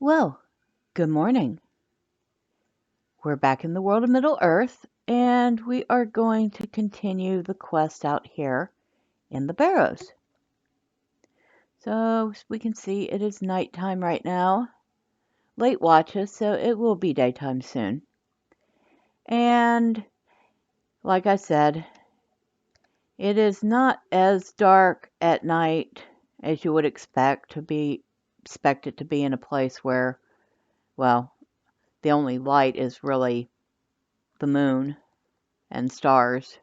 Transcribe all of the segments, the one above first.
Well, good morning. We're back in the world of Middle-earth, and we are going to continue the quest out here in the Barrows. So as we can see, it is nighttime right now. Late watches, so it will be daytime soon. And like I said, it is not as dark at night as you would expect it to be in a place where, well, the only light is really the moon and stars.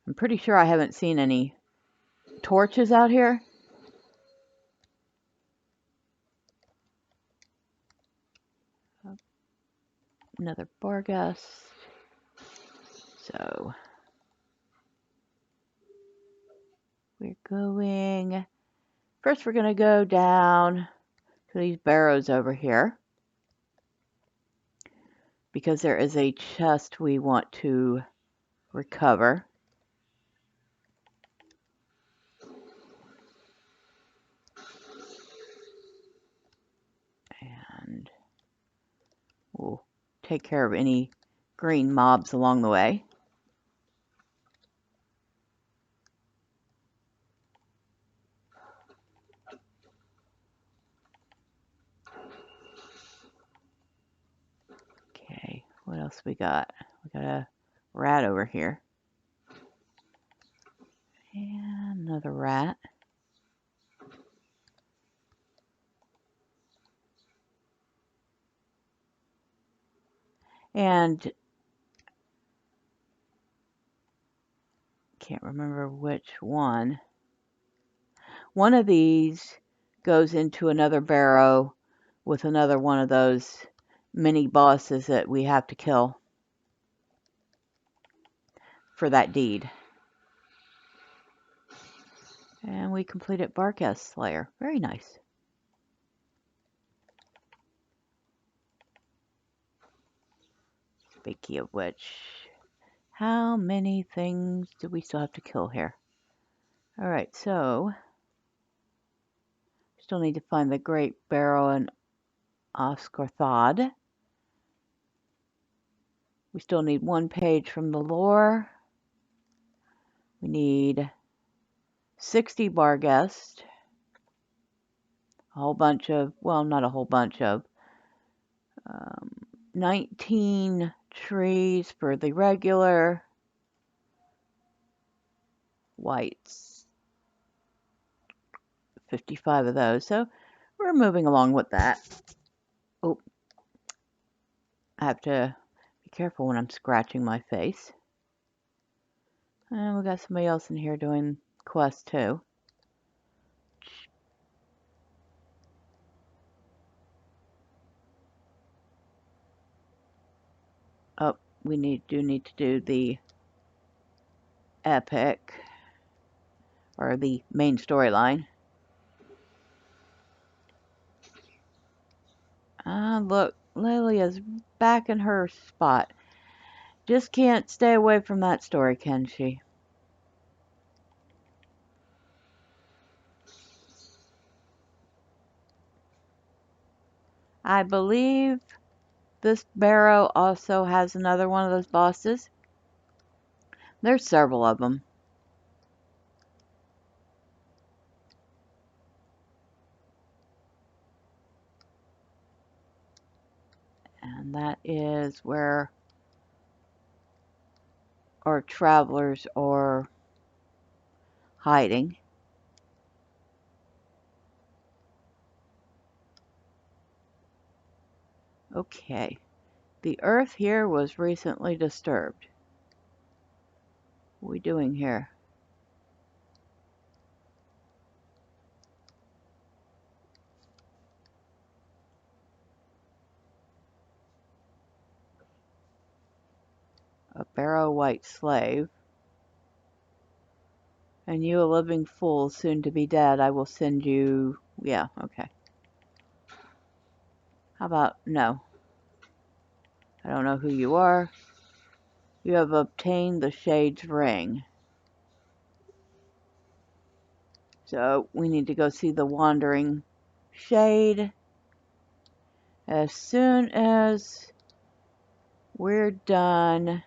I'm pretty sure I haven't seen any torches out here. Another Barghest. So we're going. First, we're going to go down to these barrows over here because there is a chest we want to recover. And we'll take care of any green mobs along the way. Okay, what else we got? We got a rat over here. And another rat. And can't remember which one. One of these goes into another barrow with another one of those mini bosses that we have to kill for that deed. And we completed Barghest Slayer. Very nice. Speaking of which, how many things do we still have to kill here? Alright, so still need to find the Great Barrow in Othrongroth. We still need one page from the lore. We need 60 Barghest. A whole bunch of, well, not a whole bunch of, 19 trees for the regular whites. 55 of those. So we're moving along with that. Oh, I have to be careful when I'm scratching my face. And we got somebody else in here doing quests too. Oh, we do need to do the epic, or the main storyline. Ah, look, Lilia's back in her spot. Just can't stay away from that story, can she? I believe this barrow also has another one of those bosses. There's several of them. And that is where our travelers are hiding. Okay. The earth here was recently disturbed. What are we doing here? A barrow white slave. And you a living fool, soon to be dead. I will send you... Yeah, okay. How about... No. I don't know who you are. You have obtained the Shade's ring. So we need to go see the Wandering Shade. as soon as we're done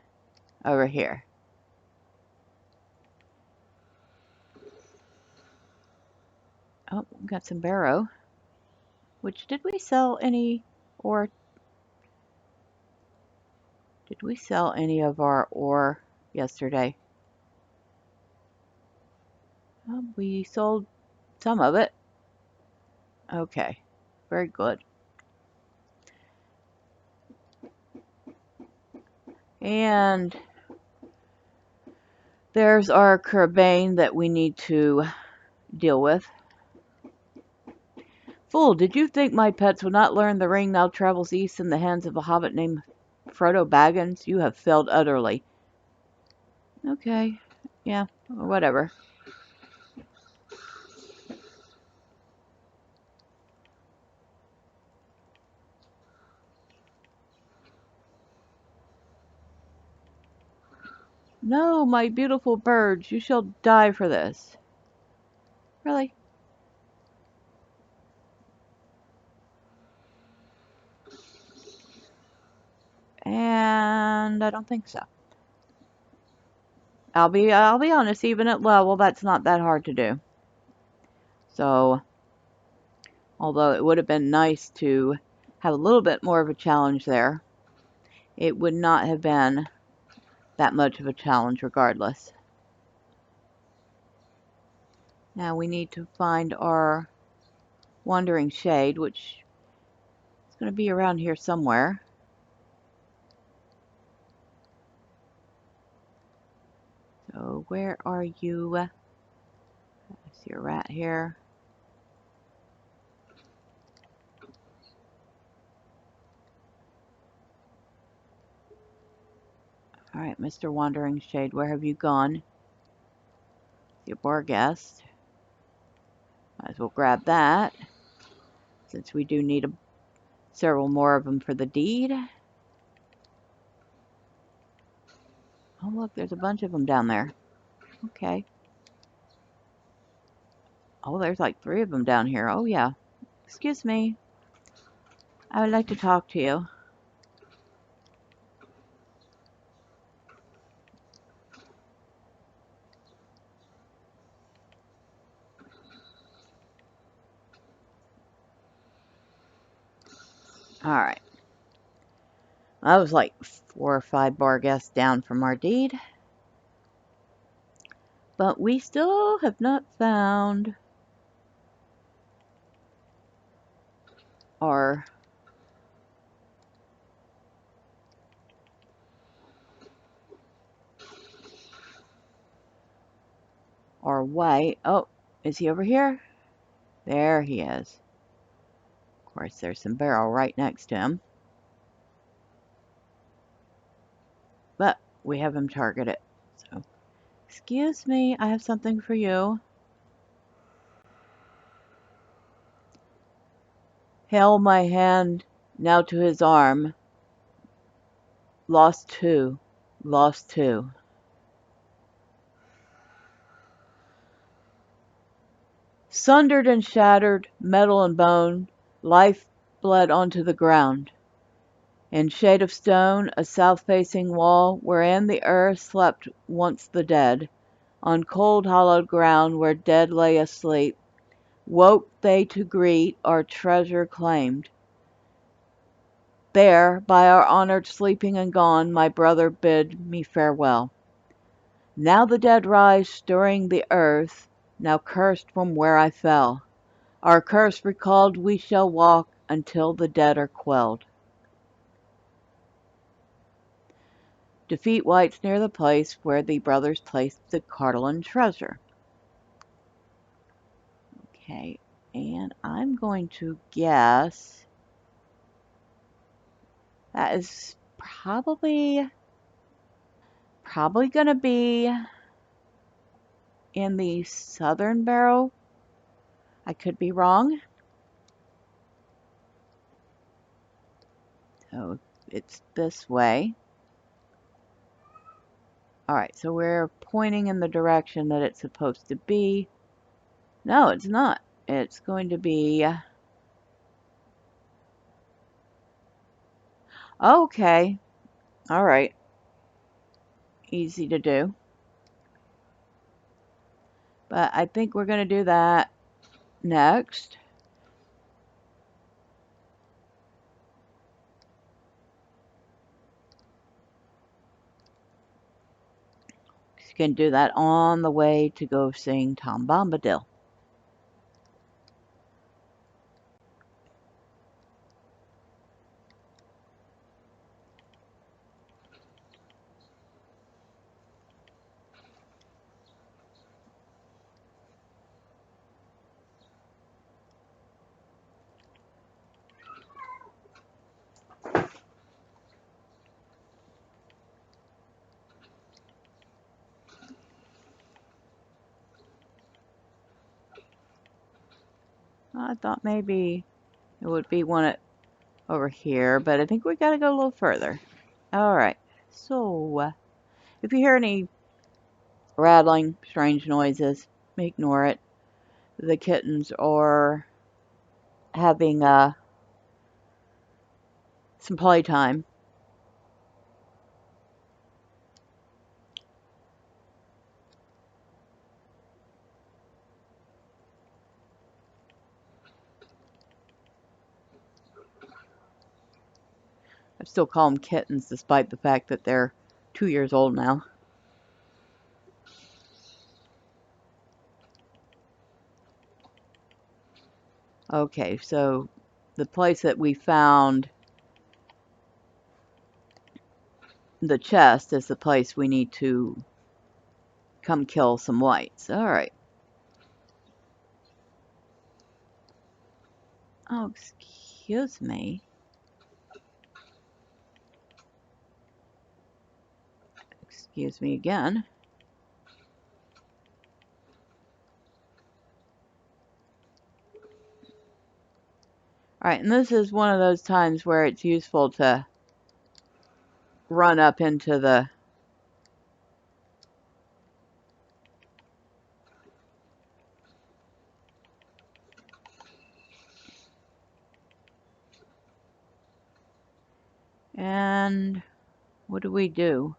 over here. Oh, we got some Barrow. Which, did we sell any, or did we sell any of our ore yesterday? We sold some of it. Okay, very good. And there's our Kerbane that we need to deal with. Fool, did you think my pets would not learn the ring now travels east in the hands of a hobbit named Frodo Baggins? You have failed utterly. Okay, yeah, whatever. No, my beautiful birds, you shall die for this. Really? And I don't think so. I'll be honest, even at level, that's not that hard to do. So, although it would have been nice to have a little bit more of a challenge there, it would not have been that much of a challenge regardless. Now we need to find our Wandering Shade, which is going to be around here somewhere. So where are you? I see a rat here. Alright, Mr. Wandering Shade, where have you gone? Your Barghest. Might as well grab that, since we do need several more of them for the deed. Oh look, there's a bunch of them down there. Okay. Oh, there's like 3 of them down here. Oh yeah. Excuse me. I would like to talk to you. Alright. I was like 4 or 5 Barghests down from our deed. But we still have not found our way. Oh, is he over here? There he is. Of course, there's some barrel right next to him. But we have him targeted. So, excuse me, I have something for you. Hail my hand now to his arm. Lost 2. Lost 2. Sundered and shattered, metal and bone, life bled onto the ground. In shade of stone, a south-facing wall, wherein the earth slept once the dead, on cold hollowed ground where dead lay asleep, woke they to greet our treasure claimed. There, by our honored sleeping and gone, my brother bid me farewell. Now the dead rise stirring the earth, now cursed from where I fell. Our curse recalled we shall walk until the dead are quelled. Defeat whites near the place where the brothers placed the Cardolan treasure. Okay, and I'm going to guess that is probably going to be in the southern barrow. I could be wrong. So it's this way. Alright, so we're pointing in the direction that it's supposed to be. No, it's not. It's going to be Okay. All right. Easy to do. But I think we're going to do that next. You can do that on the way to go sing Tom Bombadil. I thought maybe it would be one over here, but I think we got to go a little further. All right. So, if you hear any rattling, strange noises, ignore it. The kittens are having some playtime. I still call them kittens despite the fact that they're 2 years old now. Okay, so the place that we found the chest is the place we need to come kill some whites. All right. Oh, excuse me. Excuse me again. All right, and this is one of those times where it's useful to run up into the and what do we do?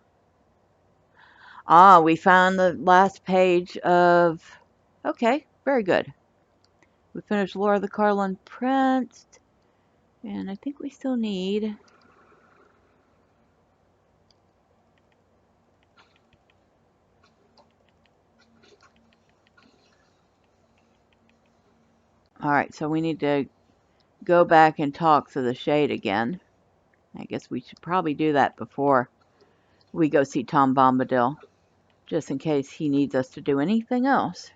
Ah, we found the last page of. Okay, very good. We finished Lore of the Carlin Prince, and I think we still need. All right, so we need to go back and talk to the Shade again. I guess we should probably do that before we go see Tom Bombadil, just in case he needs us to do anything else.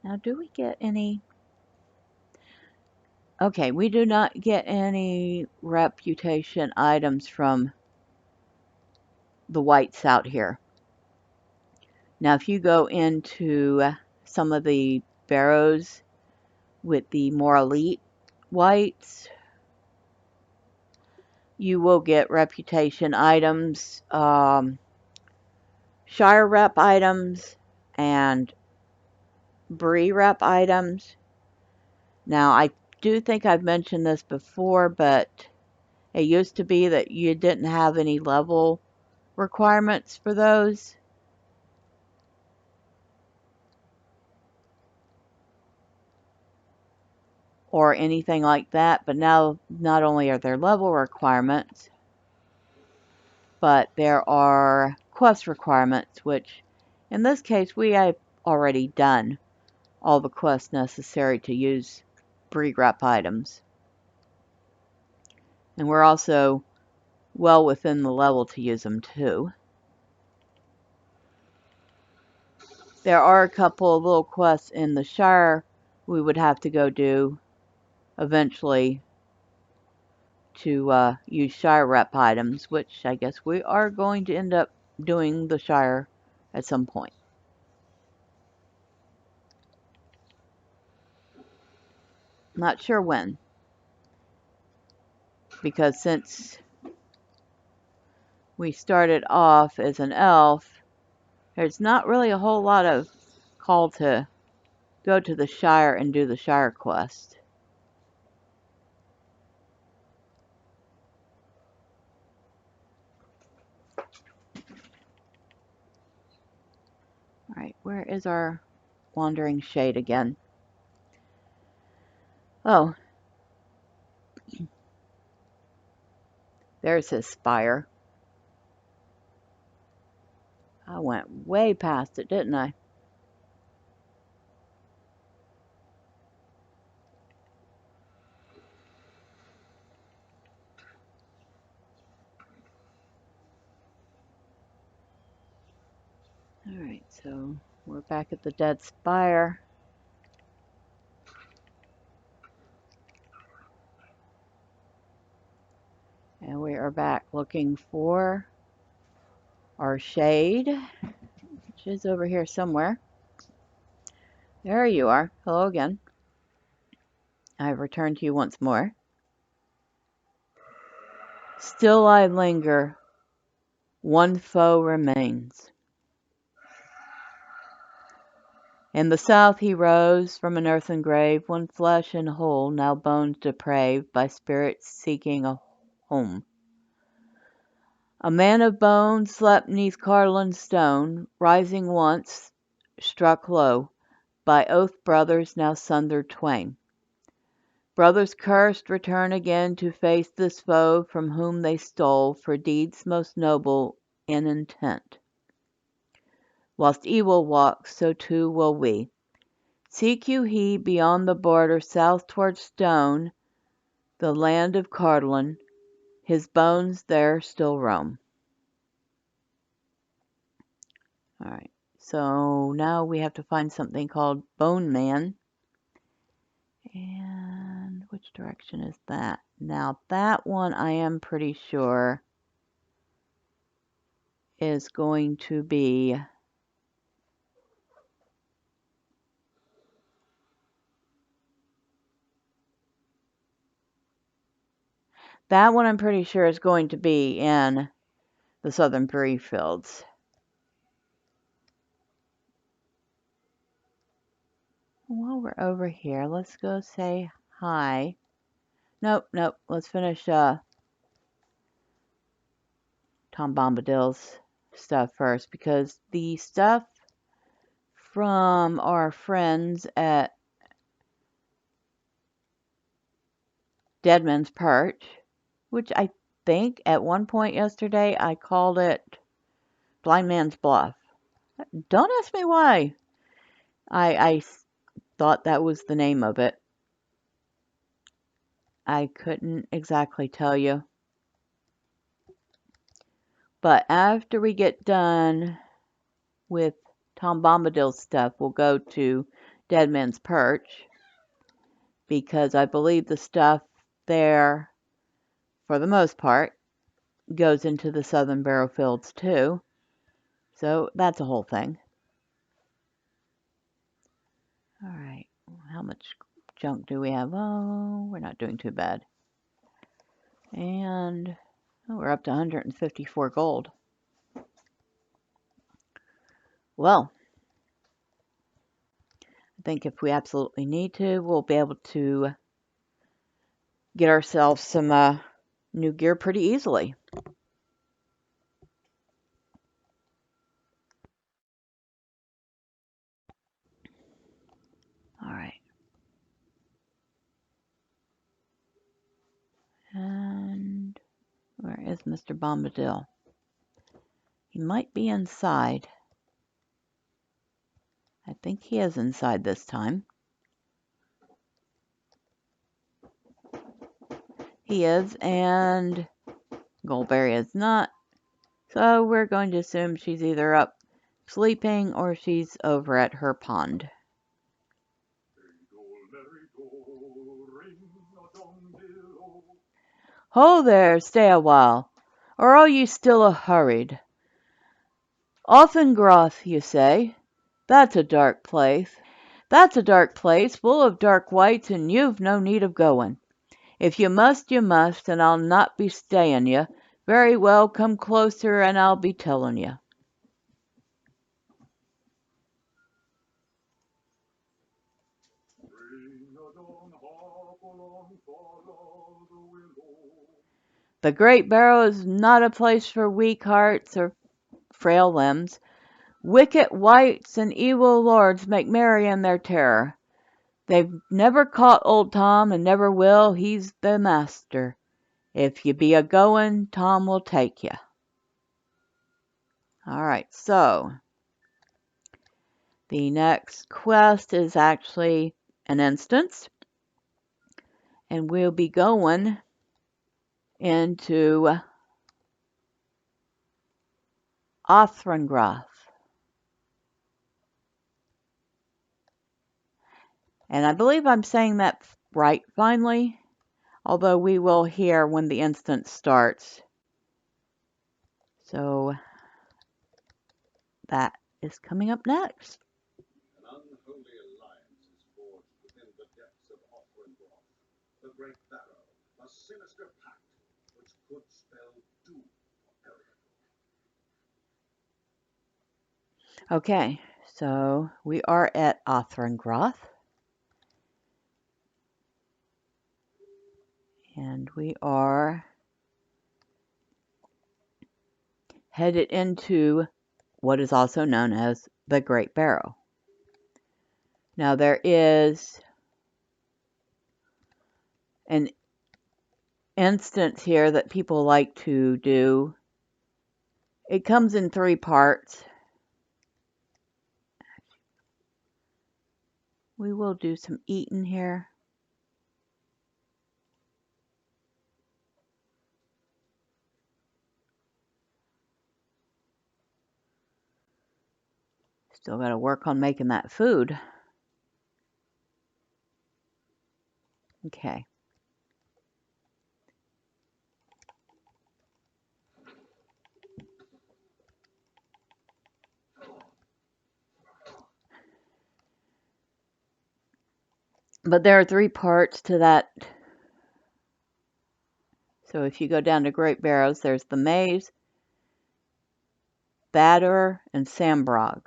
Now, do we get any? Okay, we do not get any reputation items from the whites out here. Now, if you go into some of the Barrows with the more elite whites, you will get reputation items, Shire rep items, and Bree rep items. Now, I do think I've mentioned this before, but it used to be that you didn't have any level requirements for those. Or anything like that, but now not only are there level requirements, but there are quest requirements, which in this case we have already done all the quests necessary to use breed rep items. And we're also well within the level to use them too. There are a couple of little quests in the Shire we would have to go do eventually to use Shire rep items, which I guess we are going to end up doing the Shire at some point. Not sure when, because since we started off as an elf, there's not really a whole lot of call to go to the Shire and do the Shire quest. Alright, where is our wandering shade again? Oh, there's his spire. I went way past it, didn't I? Alright, so we're back at the dead spire. And we are back looking for our shade, which is over here somewhere. There you are. Hello again. I've returned to you once more. Still I linger. One foe remains. In the south he rose from an earthen grave, one flesh and whole, now bones depraved, by spirits seeking a home. A man of bones slept 'neath Carlin's stone, rising once, struck low, by oath brothers now sundered twain. Brothers cursed return again to face this foe from whom they stole for deeds most noble in intent. Whilst evil walks, so too will we. Seek you he beyond the border south toward Stone, the land of Carlin, his bones there still roam. Alright, so now we have to find something called Bone Man. And which direction is that? Now that one I am pretty sure is going to be that one I'm pretty sure is going to be in the southern Bree Fields. While we're over here, let's go say hi. Nope. Let's finish Tom Bombadil's stuff first, because the stuff from our friends at Deadman's Perch, which I think at one point yesterday I called it Blind Man's Bluff. Don't ask me why. I thought that was the name of it. I couldn't exactly tell you. But after we get done with Tom Bombadil's stuff, we'll go to Deadman's Perch, because I believe the stuff there, for the most part, goes into the southern Barrow Fields too. So that's a whole thing. Alright, how much junk do we have? Oh, we're not doing too bad. And we're up to 154 gold. Well, I think if we absolutely need to, we'll be able to get ourselves some new gear pretty easily. Alright. And where is Mr. Bombadil? He might be inside. I think he is inside this time. He is, and Goldberry is not. So we're going to assume she's either up sleeping or she's over at her pond. Ho there, stay a while, or are you still a-hurried? Othrongroth, you say? That's a dark place. That's a dark place, full of dark wights, and you've no need of going. If you must, you must, and I'll not be stayin' you. Very well, come closer, and I'll be tellin' you. The Great Barrows is not a place for weak hearts or frail limbs. Wicked wights and evil lords make merry in their terror. They've never caught old Tom and never will. He's the master. If you be a goin', Tom will take you. All right, so the next quest is actually an instance, and we'll be going into Othrongroth. And I believe I'm saying that right finally, although we will hear when the instance starts. So that is coming up next. An unholy alliance is forged within the depths of Othrongroth, the Great Barrow, a sinister pact which could spell doom for Elric. Okay, so we are at Othrongroth. And we are headed into what is also known as the Great Barrow. Now there is an instance here that people like to do. It comes in 3 parts. We will do some eating here. Still got to work on making that food. Okay. But there are 3 parts to that. So if you go down to Great Barrows, there's the maze, Batter, and Sambrog.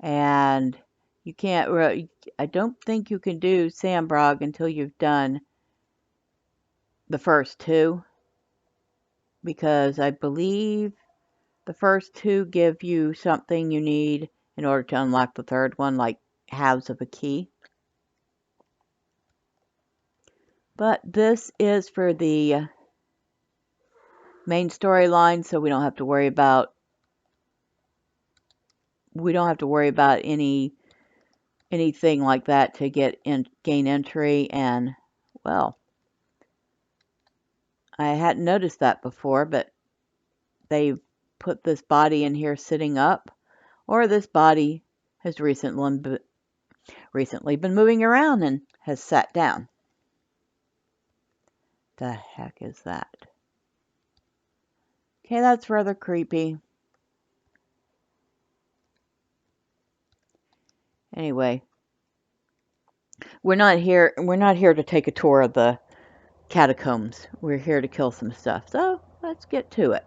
And you can't really, I don't think you can do Sambrog until you've done the first 2, because I believe the first 2 give you something you need in order to unlock the third one, like halves of a key. But this is for the main storyline, so we don't have to worry about anything like that to gain entry. And well, I hadn't noticed that before, but they've put this body in here sitting up, or this body has recently been moving around and has sat down. The heck is that? Okay, that's rather creepy. Anyway, we're not here to take a tour of the catacombs. We're here to kill some stuff. So, let's get to it.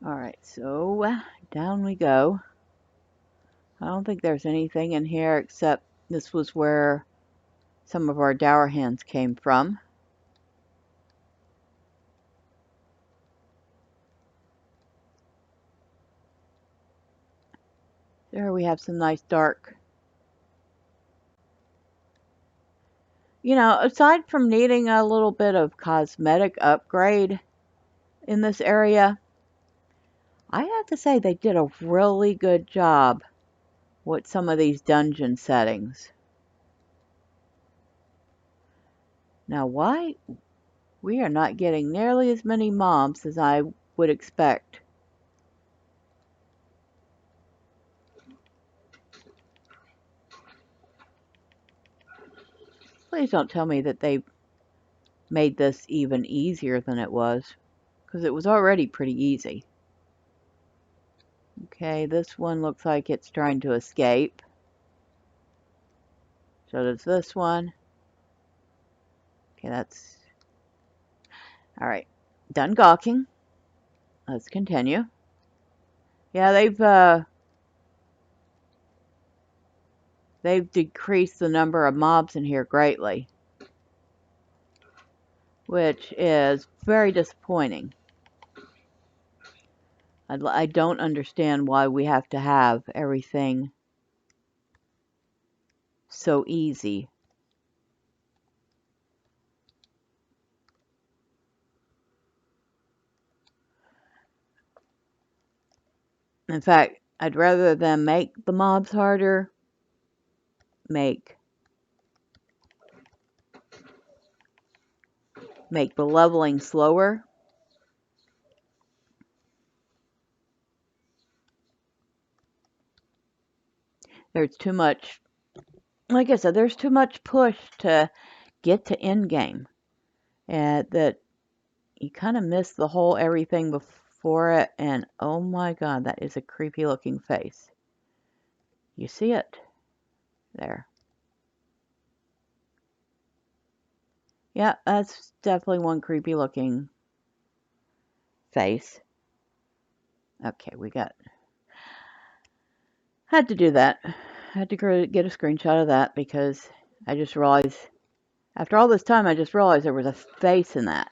Alright, so down we go. I don't think there's anything in here except this was where some of our dour hands came from. There we have some nice dark. You know, aside from needing a little bit of cosmetic upgrade in this area, I have to say they did a really good job with some of these dungeon settings. Now, why we are not getting nearly as many mobs as I would expect. Please don't tell me that they made this even easier than it was, because it was already pretty easy. Okay, this one looks like it's trying to escape. So does this one. Okay, that's... Alright. Done gawking. Let's continue. Yeah, they've decreased the number of mobs in here greatly, which is very disappointing. I don't understand why we have to have everything so easy. In fact, I'd rather them make the mobs harder, make the leveling slower. There's too much, like I said, there's too much push to get to end game, and that you kind of miss the whole everything before it. And oh my god, that is a creepy looking face. You see it there? Yeah, that's definitely one creepy looking face. Okay, had to do that. Had to get a screenshot of that because I just realized, after all this time, I just realized there was a face in that.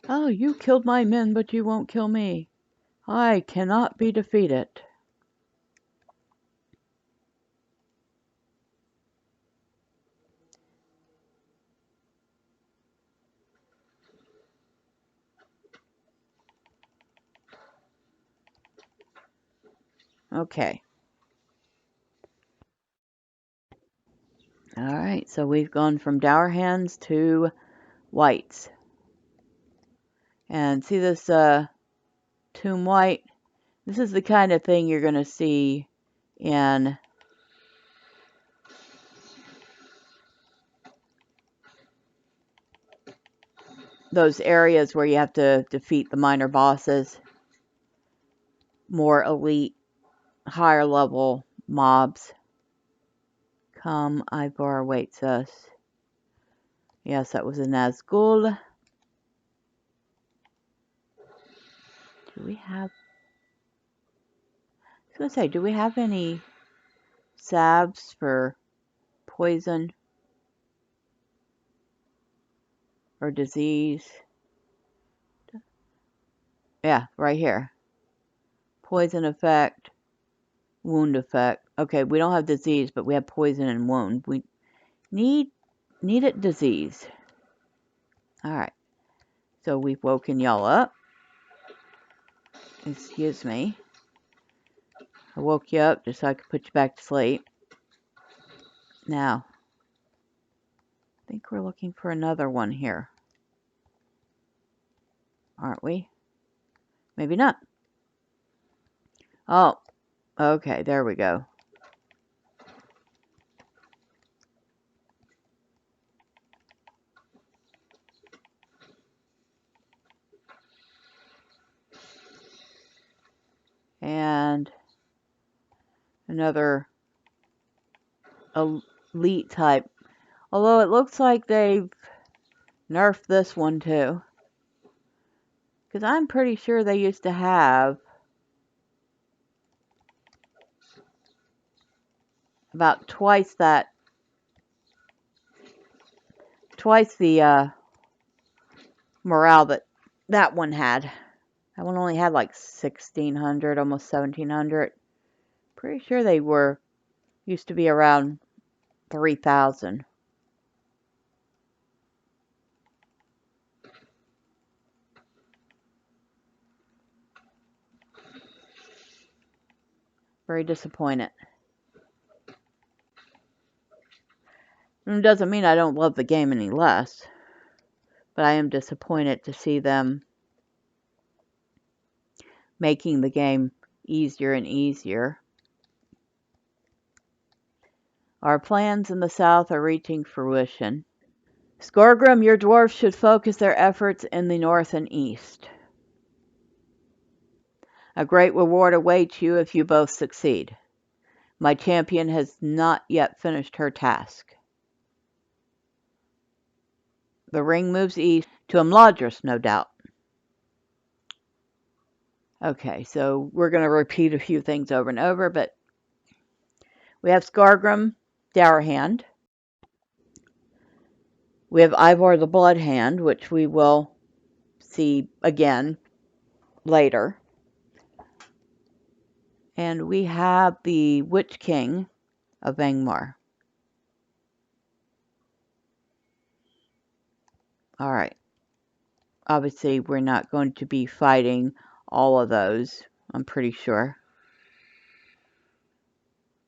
Oh, you killed my men, but you won't kill me. I cannot be defeated. Okay. Alright, so we've gone from dour hands to whites. And see this tomb white? This is the kind of thing you're going to see in those areas where you have to defeat the minor bosses. More elite, higher level mobs. Come, Ivar awaits us. Yes, that was a Nazgul. Do we have... I was going to say, do we have any salves for poison or disease? Yeah, right here. Poison effect, wound effect. Okay, we don't have disease, but we have poison and wound. We need it disease. Alright. So we've woken y'all up. Excuse me. I woke you up just so I could put you back to sleep. Now, I think we're looking for another one here. Aren't we? Maybe not. Oh, okay, there we go. And another elite type. Although it looks like they've nerfed this one too. Because I'm pretty sure they used to have about twice the morale that one had. That one only had like 1,600, almost 1,700. Pretty sure they used to be around 3,000. Very disappointed. And it doesn't mean I don't love the game any less, but I am disappointed to see them making the game easier and easier. Our plans in the south are reaching fruition. Skorgrim, your dwarves should focus their efforts in the north and east. A great reward awaits you if you both succeed. My champion has not yet finished her task. The ring moves east to Amladris, no doubt. Okay, so we're going to repeat a few things over and over, but we have Skargrim, Dourhand. We have Ivor the Bloodhand, which we will see again later. And we have the Witch King of Angmar. All right. Obviously, we're not going to be fighting all of those, I'm pretty sure.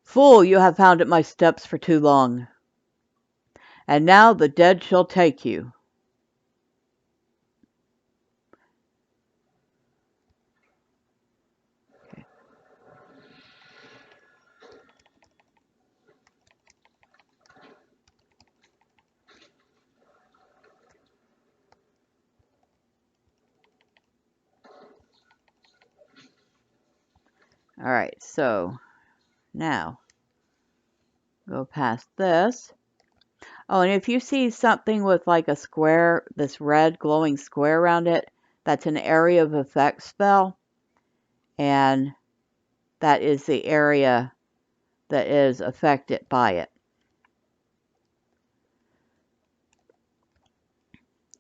Fool, you have hounded my steps for too long. And now the dead shall take you. Okay. All right, so now go past this. Oh, and if you see something with like a square, this red glowing square around it, that's an area of effect spell. And that is the area that is affected by it.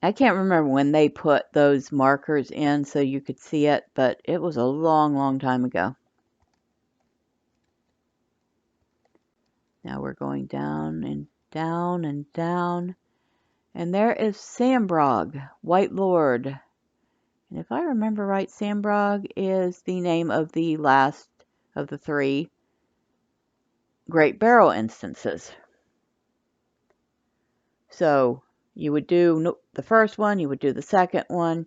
I can't remember when they put those markers in so you could see it, but it was a long, long time ago. Now we're going down and down and down. And there is Sambrog, White Lord. And if I remember right, Sambrog is the name of the last of the 3 Great Barrow instances. So you would do the first one, you would do the second one,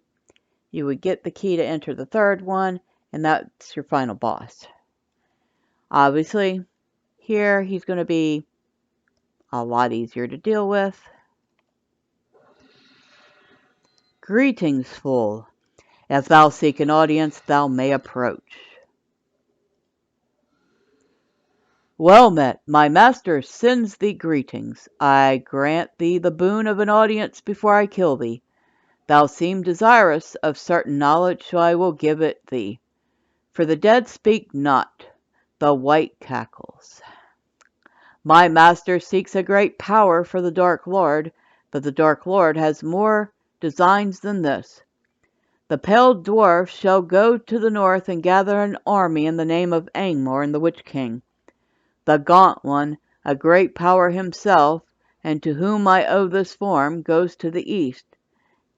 you would get the key to enter the third one, and that's your final boss. Obviously, here he's going to be a lot easier to deal with. Greetings, fool. If thou seek an audience, thou may approach. Well met, my master sends thee greetings. I grant thee the boon of an audience before I kill thee. Thou seem desirous of certain knowledge, so I will give it thee. For the dead speak not, the white cackles. My master seeks a great power for the Dark Lord, but the Dark Lord has more designs than this. The pale dwarf shall go to the north and gather an army in the name of Angmar and the Witch King. The gaunt one, a great power himself, and to whom I owe this form, goes to the east.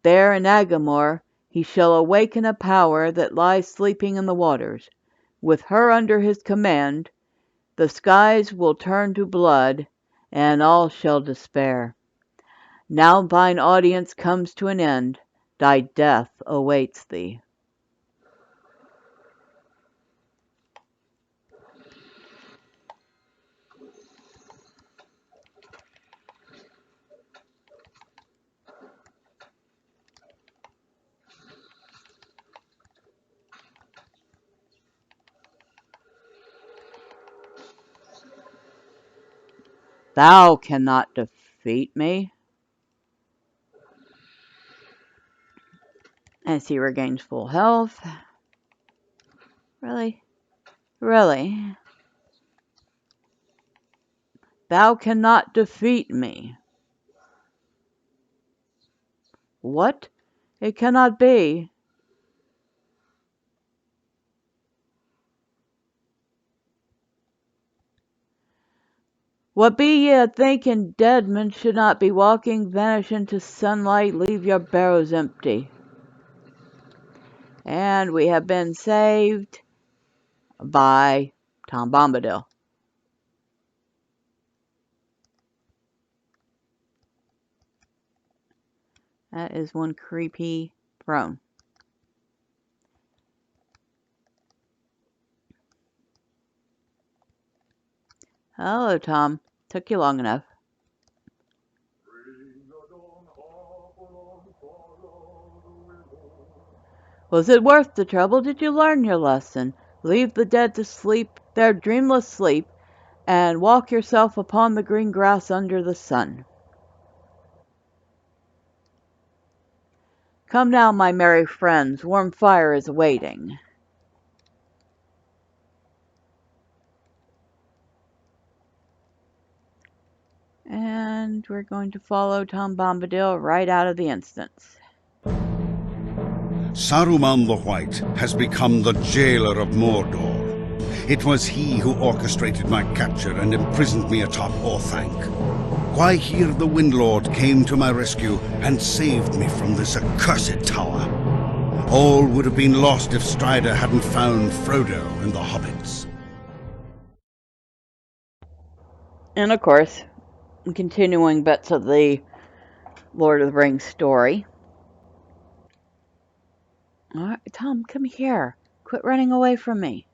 There in Agamor he shall awaken a power that lies sleeping in the waters. With her under his command, the skies will turn to blood, and all shall despair. Now thine audience comes to an end, thy death awaits thee. Thou cannot defeat me. As he regains full health. Really? Really? Thou cannot defeat me. What? It cannot be. What be ye a thinking dead men should not be walking, vanish into sunlight, leave your barrows empty? And we have been saved by Tom Bombadil. That is one creepy throne. Hello, Tom. Took you long enough. Was it worth the trouble? Did you learn your lesson? Leave the dead to sleep their dreamless sleep, and walk yourself upon the green grass under the sun. Come now, my merry friends, warm fire is awaiting. And we're going to follow Tom Bombadil right out of the instance. Saruman the White has become the jailer of Mordor. It was he who orchestrated my capture and imprisoned me atop Orthanc. Gwaihir the Windlord came to my rescue and saved me from this accursed tower. All would have been lost if Strider hadn't found Frodo and the hobbits. And of course, continuing bits of the Lord of the Rings story. All right, Tom, come here. Quit running away from me.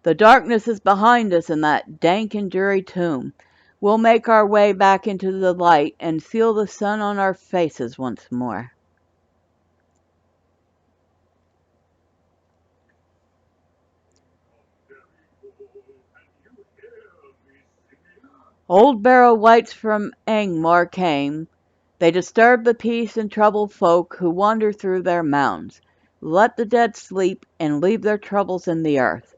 The darkness is behind us in that dank and dreary tomb. We'll make our way back into the light and feel the sun on our faces once more. Old Barrow wights from Angmar came. They disturb the peace and trouble folk who wander through their mounds. Let the dead sleep and leave their troubles in the earth.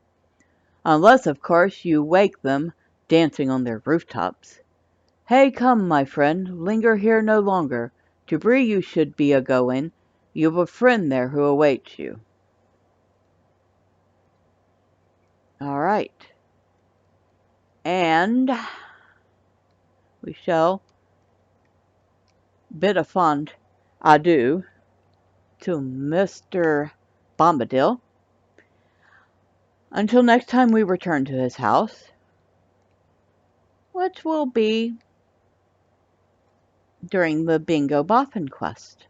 Unless, of course, you wake them, dancing on their rooftops. Hey, come, my friend, linger here no longer. To Bree you should be a-going. You've a friend there who awaits you. All right. And we shall bid a fond adieu to Mr. Bombadil until next time we return to his house, which will be during the Bingo Boffin quest.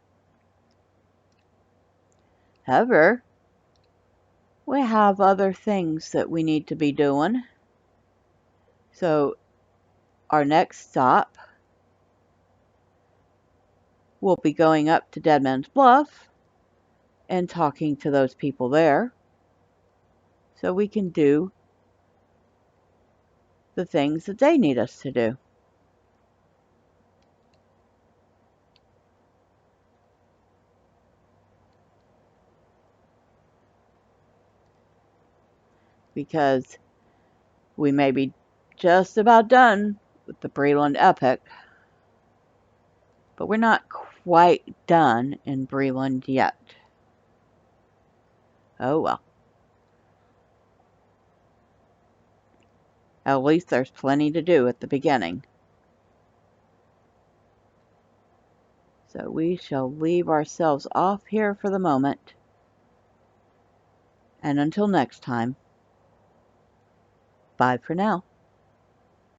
However, we have other things that we need to be doing. So our next stop will be going up to Deadman's Bluff and talking to those people there so we can do the things that they need us to do. Because we may be just about done with the Breland Epic, but we're not quite done in Breland yet. Oh well. At least there's plenty to do at the beginning. So we shall leave ourselves off here for the moment. And until next time, bye for now.